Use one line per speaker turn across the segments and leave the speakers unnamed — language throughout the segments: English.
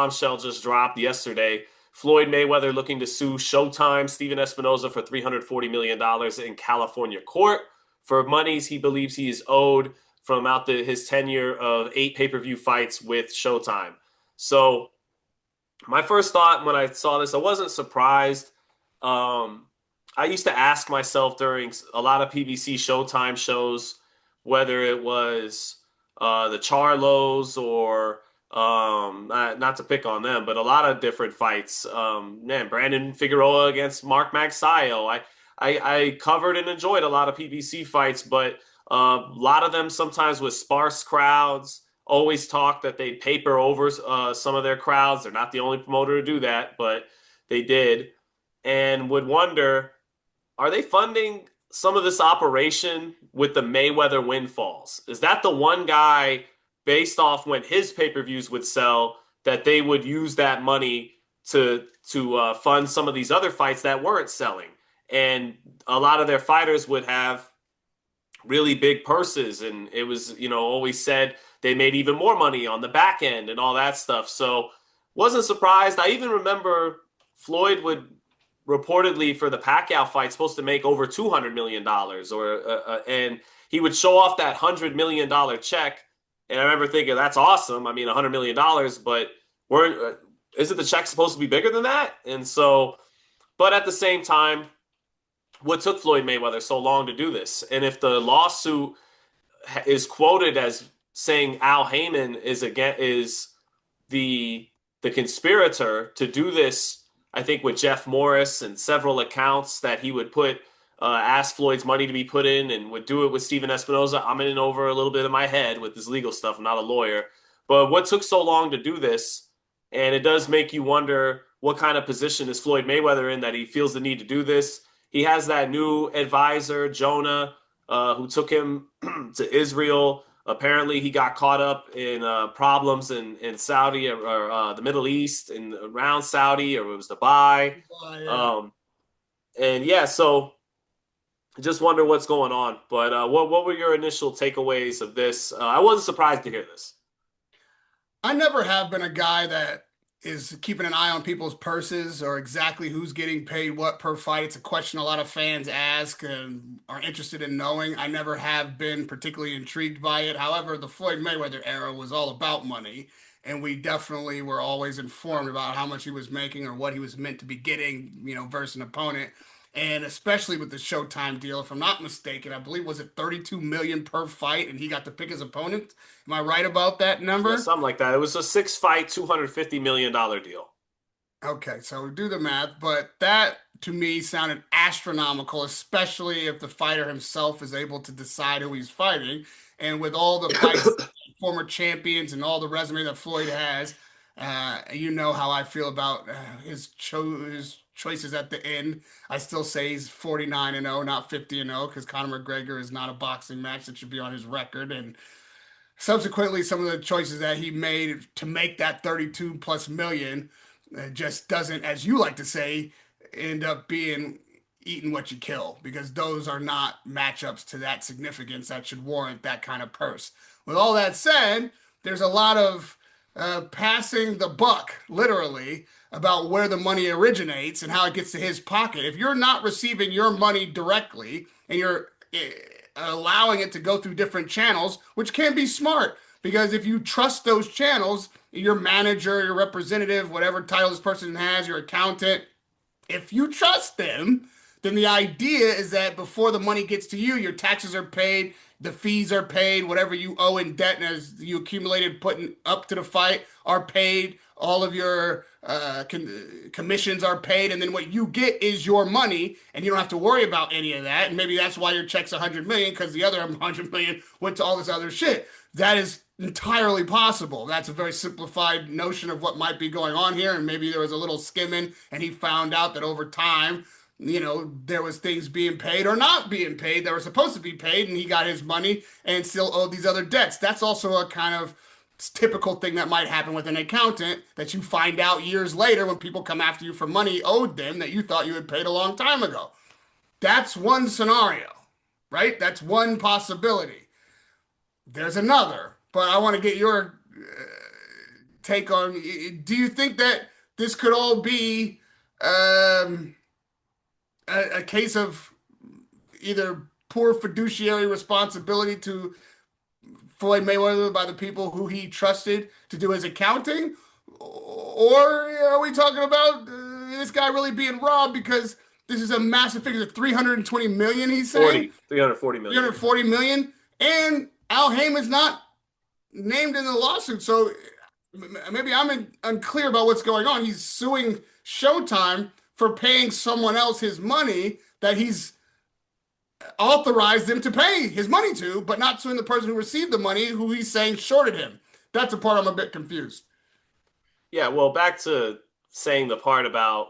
bombshell just dropped yesterday. Floyd Mayweather looking to sue Showtime, Stephen Espinoza, for $340 million in California court for monies he believes he is owed from his tenure of 8 pay-per-view fights with Showtime. So my first thought when I saw this, I wasn't surprised. I used to ask myself during a lot of PBC Showtime shows whether it was the Charlos or not to pick on them, but a lot of different fights. Man, Brandon Figueroa against Mark Magsayo. I covered and enjoyed a lot of PBC fights, but a lot of them sometimes with sparse crowds. Always talk that they paper over some of their crowds. They're not the only promoter to do that, but they did, and would wonder, are they funding some of this operation with the Mayweather windfalls? Is that the one guy based off when his pay-per-views would sell that they would use that money to fund some of these other fights that weren't selling? And a lot of their fighters would have really big purses, and it was, always said they made even more money on the back end and all that stuff. So wasn't surprised. I even remember Floyd would reportedly for the Pacquiao fight supposed to make over $200 million, and he would show off that $100 million check. And I remember thinking, that's awesome. I mean, $100 million, but we're isn't the check supposed to be bigger than that? And so, but at the same time, what took Floyd Mayweather so long to do this? And if the lawsuit is quoted as saying Al Haymon is the conspirator to do this, I think with Jeff Morris and several accounts that he would ask Floyd's money to be put in, and would do it with Stephen Espinoza. I'm in over a little bit of my head with this legal stuff. I'm not a lawyer, but what took so long to do this? And it does make you wonder, what kind of position is Floyd Mayweather in that he feels the need to do this? He has that new advisor, Jonah, who took him to Israel. Apparently, he got caught up in problems in Saudi or the Middle East and around Saudi, or it was Dubai.
Oh, yeah.
And yeah, so I just wonder what's going on. But what were your initial takeaways of this? I wasn't surprised to hear this.
I never have been a guy that is keeping an eye on people's purses or exactly who's getting paid what per fight. It's a question a lot of fans ask and are interested in knowing. I never have been particularly intrigued by it. However, the Floyd Mayweather era was all about money, and we definitely were always informed about how much he was making or what he was meant to be getting, versus an opponent. And especially with the Showtime deal, if I'm not mistaken, I believe was it 32 million per fight, and he got to pick his opponent. Am I right about that
Yeah,
number?
something like that. It was a 6-fight, $250 million deal.
Okay, so do the math, but that to me sounded astronomical, especially if the fighter himself is able to decide who he's fighting. And with all the fights, former champions, and all the resume that Floyd has, you know how I feel about his choices at the end. I still say he's 49 and 0, not 50 and 0, because Conor McGregor is not a boxing match that should be on his record. And subsequently, some of the choices that he made to make that 32 plus million just doesn't, as you like to say, end up being eating what you kill, because those are not matchups to that significance that should warrant that kind of purse. With all that said, there's a lot of passing the buck, literally, about where the money originates and how it gets to his pocket. If you're not receiving your money directly and you're allowing it to go through different channels, which can be smart, because if you trust those channels, your manager, your representative, whatever title this person has, your accountant, if you trust them, then the idea is that before the money gets to you, your taxes are paid, the fees are paid, whatever you owe in debt and as you accumulated putting up to the fight are paid, all of your commissions are paid, and then what you get is your money, and you don't have to worry about any of that. And maybe that's why your check's 100 million, because the other 100 million went to all this other shit. That is entirely possible. That's a very simplified notion of what might be going on here, and maybe there was a little skimming, and he found out that over time, there was things being paid or not being paid that were supposed to be paid, and he got his money and still owed these other debts. That's also a kind of typical thing that might happen with an accountant, that you find out years later when people come after you for money owed them that you thought you had paid a long time ago. That's one scenario, right? That's one possibility. There's another, but I want to get your take on, do you think that this could all be um, a case of either poor fiduciary responsibility to Floyd Mayweather by the people who he trusted to do his accounting? Or are we talking about this guy really being robbed because this is a massive figure, 320 million, he's saying?
340 million.
340 million, and Al Heyman's not named in the lawsuit. So maybe I'm unclear about what's going on. He's suing Showtime for paying someone else his money that he's authorized them to pay his money to, but not suing the person who received the money who he's saying shorted him. That's the part I'm a bit confused.
Yeah, well, back to saying the part about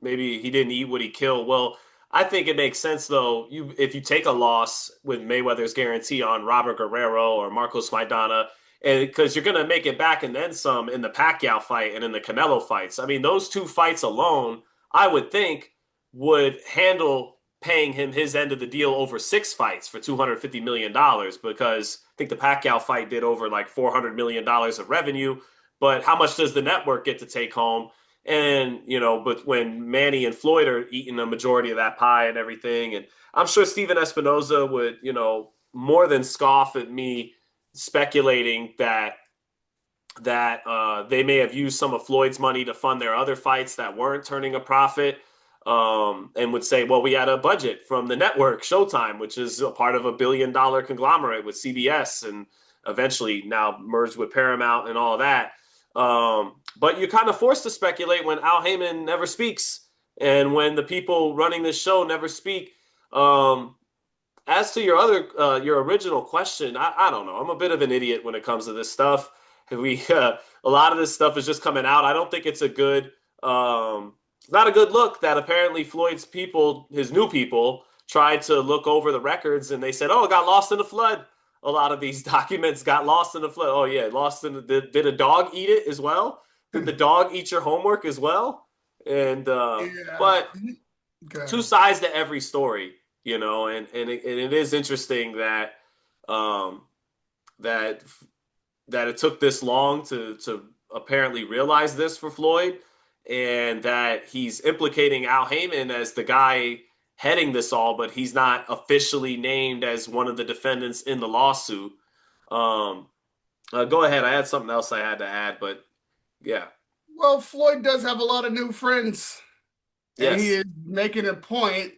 maybe he didn't eat what he killed. Well, I think it makes sense though. You if you take a loss with Mayweather's guarantee on Robert Guerrero or Marcos Maidana, and because you're gonna make it back and then some in the Pacquiao fight and in the Canelo fights. I mean, those two fights alone, I would think would handle paying him his end of the deal over six fights for $250 million because I think the Pacquiao fight did over like $400 million of revenue. But how much does the network get to take home? And, but when Manny and Floyd are eating a majority of that pie and everything, and I'm sure Steven Espinoza would, more than scoff at me speculating that they may have used some of Floyd's money to fund their other fights that weren't turning a profit, and would say, well, we had a budget from the network, Showtime, which is a part of a $1 billion conglomerate with CBS and eventually now merged with Paramount and all of that. But you're kind of forced to speculate when Al Heyman never speaks and when the people running this show never speak. As to your original question, I don't know. I'm a bit of an idiot when it comes to this stuff. A lot of this stuff is just coming out. I don't think it's not a good look that apparently Floyd's people, his new people, tried to look over the records and they said, "Oh, it got lost in the flood." A lot of these documents got lost in the flood. Oh yeah, lost in did a dog eat it as well? Did the dog eat your homework as well? And
Yeah.
but two
Okay.
sides to every story, and it is interesting that um that that it took this long to apparently realize this for Floyd, and that he's implicating Al Heyman as the guy heading this all, but he's not officially named as one of the defendants in the lawsuit. Um, Go ahead. I had something else I had to add, but yeah,
Well, Floyd does have a lot of new friends, and he
yes,
is making a point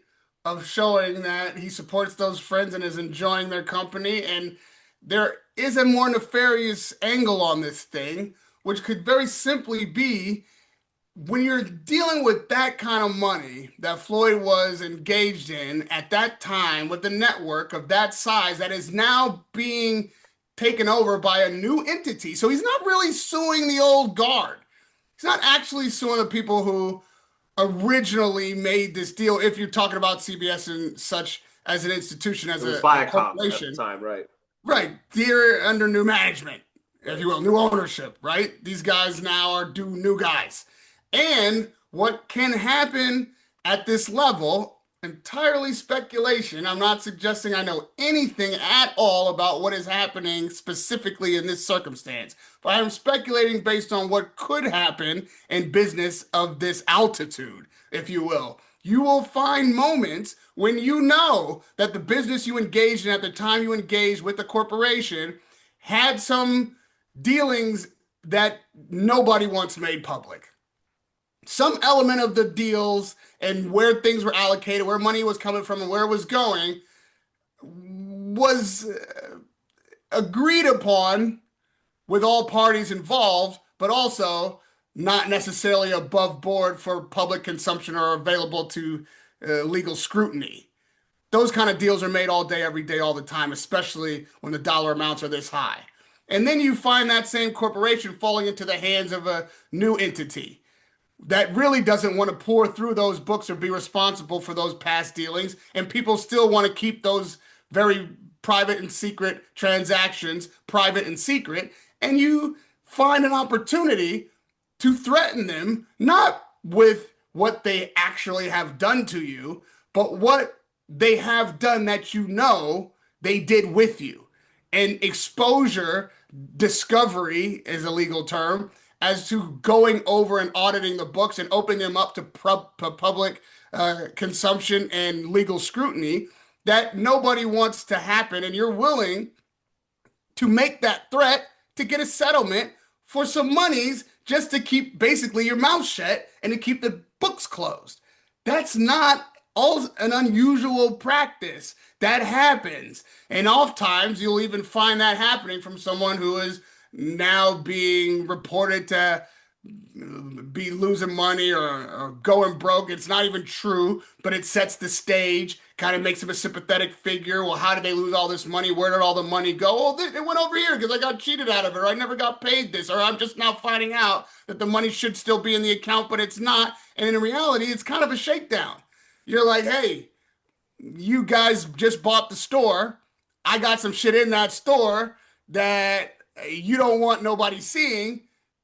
of showing that he supports those friends and is enjoying their company. And there is a more nefarious angle on this thing, which could very simply be when you're dealing with that kind of money that Floyd was engaged in at that time with the network of that size that is now being taken over by a new entity. So he's not really suing the old guard. He's not actually suing the people who originally made this deal, if you're talking about CBS and such as an institution,
it
as
was
a
Viacom at the
corporation.
time, right?
Right. They're under new management, if
Right.
you will, new ownership, right? These guys now are new guys. And what can happen at this level, entirely speculation. I'm not suggesting I know anything at all about what is happening specifically in this circumstance, but I'm speculating based on what could happen in business of this altitude, if you will. You will find moments when you know that the business you engaged in at the time you engaged with the corporation had some dealings that nobody wants made public. Some element of the deals and where things were allocated, where money was coming from, and where it was going was agreed upon with all parties involved, but also not necessarily above board for public consumption or available to legal scrutiny. Those kind of deals are made all day, every day, all the time, especially when the dollar amounts are this high. And then you find that same corporation falling into the hands of a new entity that really doesn't want to pour through those books or be responsible for those past dealings. And people still want to keep those very private and secret transactions private and secret. And you find an opportunity to threaten them, not with what they actually have done to you, but what they have done that you know they did with you. And exposure, discovery is a legal term, as to going over and auditing the books and opening them up to public consumption and legal scrutiny that nobody wants to happen. And you're willing to make that threat to get a settlement for some monies just to keep basically your mouth shut and to keep the books closed. That's not all an unusual practice. That happens. And oftentimes you'll even find that happening from someone who is now being reported to be losing money or going broke. It's not even true, but it sets the stage, kind of makes him a sympathetic figure. Well, how did they lose all this money? Where did all the money go? Oh, it went over here because I got cheated out of it, or I never got paid this, or I'm just now finding out that the money should still be in the account, but it's not. And in reality, it's kind of a shakedown. You're like, hey, you guys just bought the store. I got some shit in that store that you don't want nobody seeing.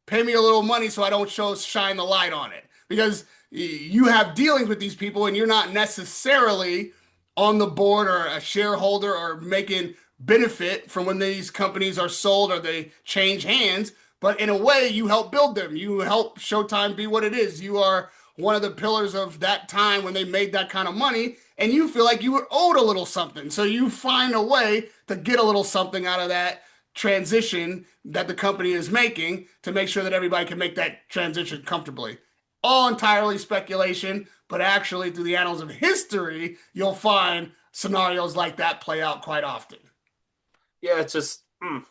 Pay me a little money so I don't shine the light on it. Because you have dealings with these people and you're not necessarily on the board or a shareholder or making benefit from when these companies are sold or they change hands. But in a way, you help build them. You help Showtime be what it is. You are one of the pillars of that time when they made that kind of money, and you feel like you were owed a little something. So you find a way to get a little something out of that transition that the company is making to make sure that everybody can make that transition comfortably. All entirely speculation, but actually, through the annals of history, you'll find scenarios like that play out quite often.
Yeah, it's just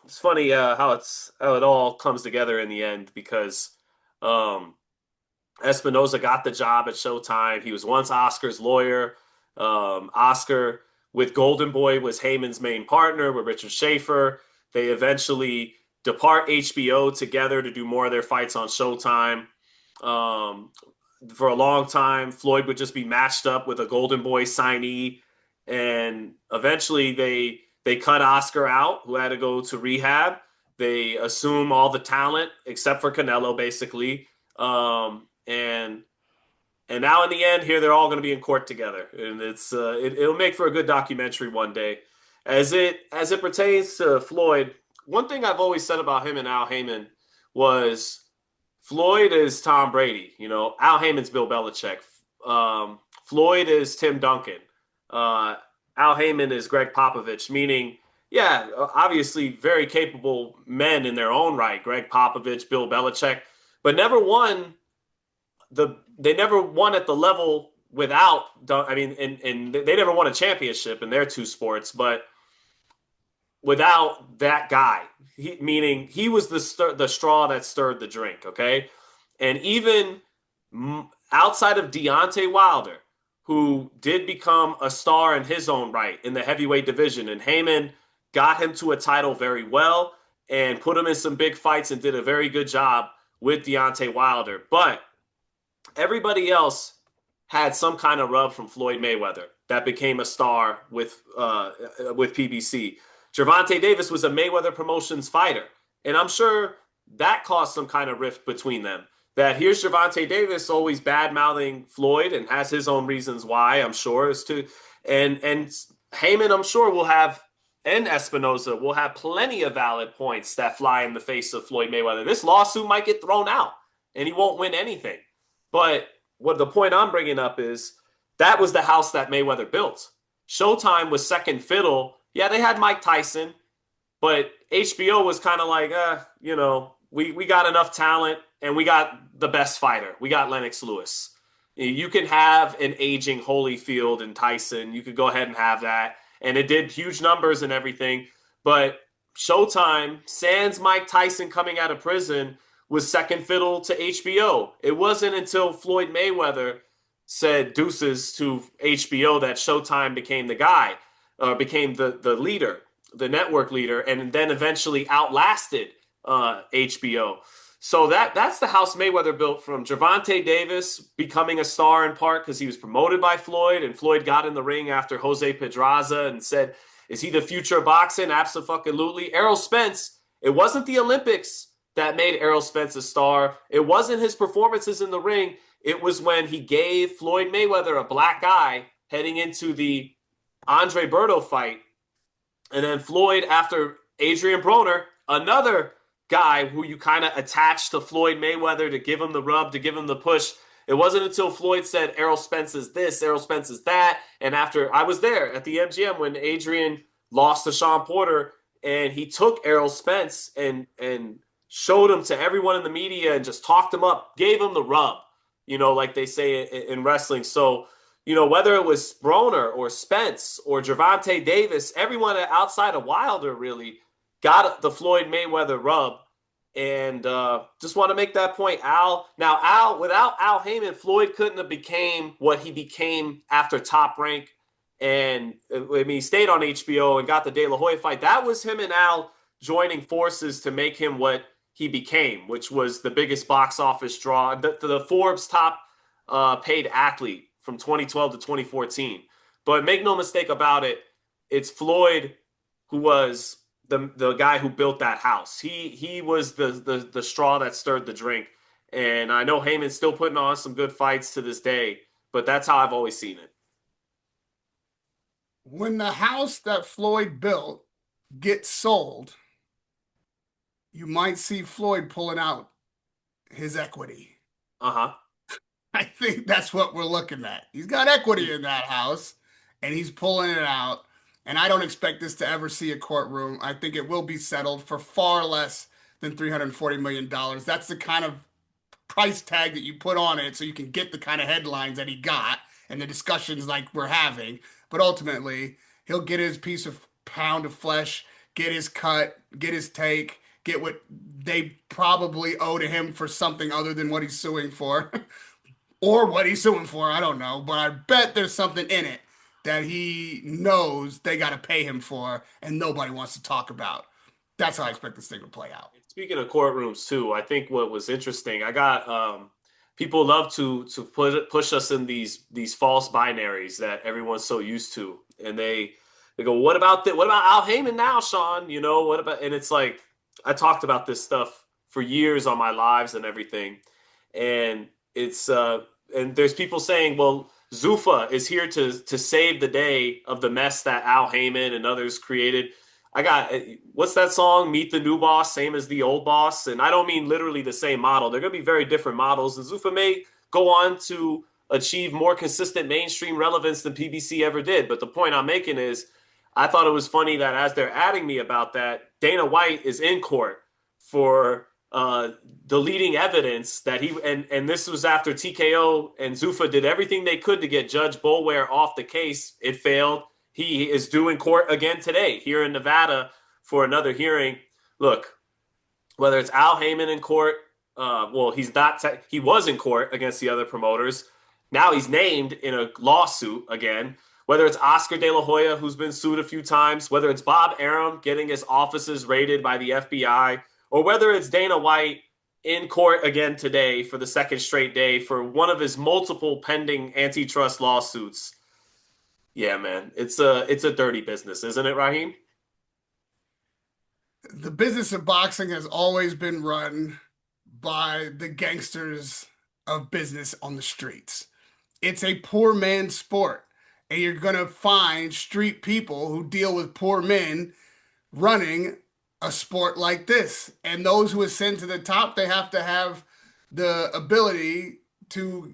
it's funny how it all comes together in the end because um, Espinoza got the job at Showtime. He was once Oscar's lawyer. Oscar with Golden Boy was Haymon's main partner with Richard Schaefer. They eventually depart HBO together to do more of their fights on Showtime. Um, for a long time, Floyd would just be matched up with a Golden Boy signee, and eventually they cut Oscar out, who had to go to rehab. They assume all the talent except for Canelo, basically. And now in the end, here they're all going to be in court together, and it'll make for a good documentary one day. As it pertains to Floyd, one thing I've always said about him and Al Haymon was Floyd is Tom Brady. Al Heyman's Bill Belichick. Floyd is Tim Duncan. Uh, Al Haymon is Greg Popovich, meaning, yeah, obviously very capable men in their own right. Greg Popovich, Bill Belichick, but they never won at the level without. I mean, and they never won a championship in their two sports, but without that guy, meaning he was the straw that stirred the drink. Okay, and even outside of Deontay Wilder, who did become a star in his own right in the heavyweight division, and Haymon got him to a title very well and put him in some big fights and did a very good job with Deontay Wilder, but everybody else had some kind of rub from Floyd Mayweather that became a star with PBC. Gervonta Davis was a Mayweather Promotions fighter, and I'm sure that caused some kind of rift between them. That here's Gervonta Davis always bad mouthing Floyd and has his own reasons why. I'm sure is to and Haymon, I'm sure will have, and Espinoza will have plenty of valid points that fly in the face of Floyd Mayweather. This lawsuit might get thrown out, and he won't win anything. But what the point I'm bringing up is that was the house that Mayweather built. Showtime was second fiddle. Yeah, they had Mike Tyson, but HBO was kind of like, we got enough talent and we got the best fighter. We got Lennox Lewis. You can have an aging Holyfield and Tyson. You could go ahead and have that. And it did huge numbers and everything. But Showtime, sans Mike Tyson coming out of prison, was second fiddle to HBO. It wasn't until Floyd Mayweather said deuces to HBO that Showtime became the guy, became the leader, the network leader, and then eventually outlasted HBO. So that's the house Mayweather built, from Gervonta Davis becoming a star in part because he was promoted by Floyd, and Floyd got in the ring after Jose Pedraza and said, is he the future of boxing? Absolutely. Errol Spence, it wasn't the Olympics that made Errol Spence a star. It wasn't his performances in the ring. It was when he gave Floyd Mayweather a black eye heading into the Andre Berto fight. And then Floyd, after Adrian Broner, another guy who you kind of attached to Floyd Mayweather to give him the rub, to give him the push. It wasn't until Floyd said Errol Spence is this, Errol Spence is that, and after I was there at the MGM when Adrian lost to Sean Porter, and he took Errol Spence and showed him to everyone in the media and just talked him up, gave him the rub, like they say in wrestling. So, whether it was Broner or Spence or Gervonta Davis, everyone outside of Wilder really got the Floyd Mayweather rub. And just want to make that point, Al. Now, without Al Haymon, Floyd couldn't have became what he became after Top Rank. And I mean, he stayed on HBO and got the De La Hoya fight. That was him and Al joining forces to make him what he became, which was the biggest box office draw, the Forbes top paid athlete from 2012 to 2014. But make no mistake about it, it's Floyd who was the guy who built that house. He was the straw that stirred the drink. And I know Heyman's still putting on some good fights to this day, but that's how I've always seen it.
When the house that Floyd built gets sold, you might see Floyd pulling out his equity.
Uh-huh.
I think that's what we're looking at. He's got equity in that house and he's pulling it out. And I don't expect this to ever see a courtroom. I think it will be settled for far less than $340 million. That's the kind of price tag that you put on it so you can get the kind of headlines that he got and the discussions like we're having. But ultimately, he'll get his piece of pound of flesh, get his cut, get his take, get what they probably owe to him for something other than what he's suing for. Or what he's suing for, I don't know. But I bet there's something in it that he knows they got to pay him for and nobody wants to talk about. That's how I expect this thing to play out.
Speaking of courtrooms too, I think what was interesting, I got people love to push us in these false binaries that everyone's so used to, and they go, what about that? What about Al Heyman now, Sean? What about? And it's like I talked about this stuff for years on my lives and everything, and it's and there's people saying, well, Zuffa is here to save the day of the mess that Al Heyman and others created. I got what's that song? Meet the new boss, same as the old boss. And I don't mean literally the same model. They're going to be very different models. And Zuffa may go on to achieve more consistent mainstream relevance than PBC ever did. But the point I'm making is I thought it was funny that as they're adding me about that, Dana White is in court for deleting evidence that and this was after TKO and Zuffa did everything they could to get Judge Boulware off the case. It failed. He is due in court again today here in Nevada for another hearing. Look, whether it's Al Heyman in court, well, he's not. He was in court against the other promoters. Now he's named in a lawsuit again. Whether it's Oscar De La Hoya, who's been sued a few times, whether it's Bob Arum getting his offices raided by the FBI, or whether it's Dana White in court again today for the second straight day for one of his multiple pending antitrust lawsuits. Yeah, man, it's a dirty business, isn't it, Raheem?
The business of boxing has always been run by the gangsters of business on the streets. It's a poor man's sport, and you're going to find street people who deal with poor men running a sport like this. And those who ascend to the top, they have to have the ability to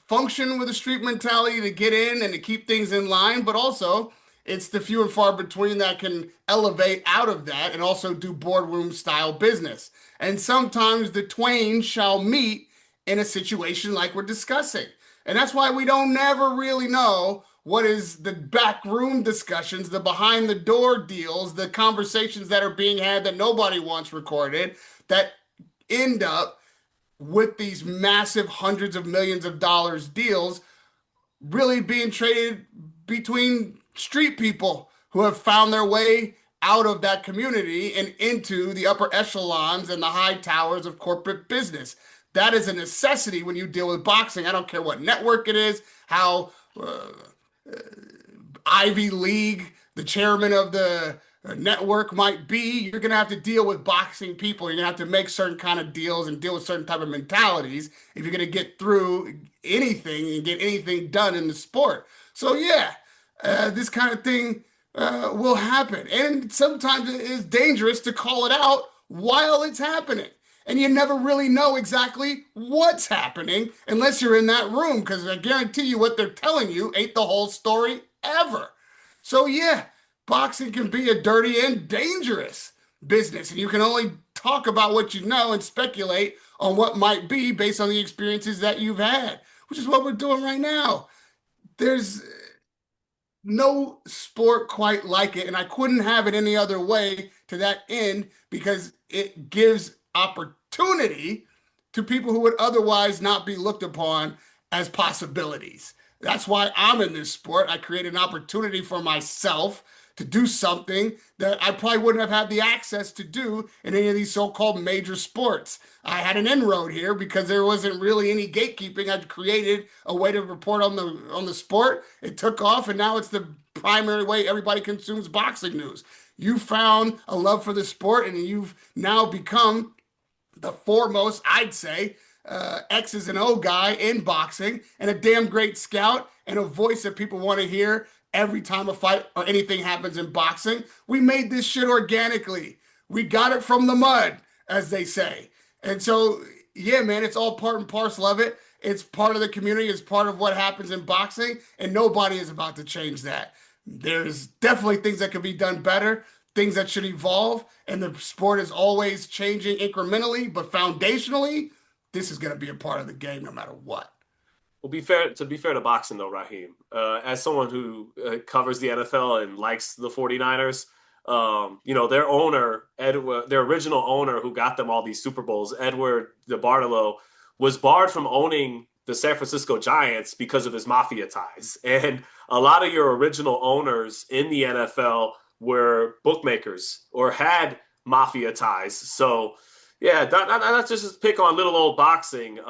function with a street mentality to get in and to keep things in line, but also it's the few and far between that can elevate out of that and also do boardroom style business. And sometimes the twain shall meet in a situation like we're discussing. And that's why we don't never really know what is the backroom discussions, the behind the door deals, the conversations that are being had that nobody wants recorded that end up with these massive hundreds of millions of dollars deals really being traded between street people who have found their way out of that community and into the upper echelons and the high towers of corporate business. That is a necessity when you deal with boxing. I don't care what network it is, how Ivy League, the chairman of the network might be. You're going to have to deal with boxing people. You're going to have to make certain kind of deals and deal with certain type of mentalities if you're going to get through anything and get anything done in the sport. So yeah, this kind of thing will happen. And sometimes it is dangerous to call it out while it's happening. And you never really know exactly what's happening unless you're in that room, because I guarantee you what they're telling you ain't the whole story ever. So, yeah, boxing can be a dirty and dangerous business, and you can only talk about what you know and speculate on what might be based on the experiences that you've had, which is what we're doing right now. There's no sport quite like it, and I couldn't have it any other way to that end because it gives opportunity to people who would otherwise not be looked upon as possibilities. That's why I'm in this sport. I create an opportunity for myself to do something that I probably wouldn't have had the access to do in any of these so-called major sports. I had an inroad here because there wasn't really any gatekeeping. I'd created a way to report on the sport. It took off, and now it's the primary way everybody consumes boxing news. You found a love for the sport, and you've now become the foremost, I'd say, X's and O guy in boxing, and a damn great scout, and a voice that people want to hear every time a fight or anything happens in boxing. We made this shit organically. We got it from the mud, as they say. And so, yeah, man, it's all part and parcel of it. It's part of the community. It's part of what happens in boxing, and nobody is about to change that. There's definitely things that could be done better, things that should evolve, and the sport is always changing incrementally, but foundationally, this is going to be a part of the game no matter what.
Well, be fair to boxing though, Raheem, as someone who covers the NFL and likes the 49ers, their owner, Edward, their original owner who got them all these Super Bowls, Edward DeBartolo, was barred from owning the San Francisco Giants because of his mafia ties. And a lot of your original owners in the NFL were bookmakers or had mafia ties. So, yeah, not just pick on little old boxing.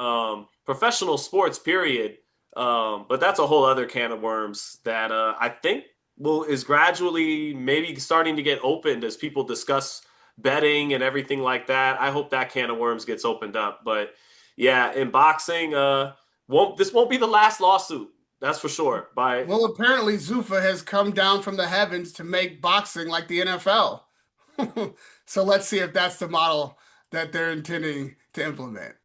Professional sports, period. But that's a whole other can of worms that I think will is gradually maybe starting to get opened as people discuss betting and everything like that. I hope that can of worms gets opened up. But yeah, in boxing, won't be the last lawsuit. That's for sure. By
Well, apparently Zuffa has come down from the heavens to make boxing like the NFL. So let's see if that's the model that they're intending to implement.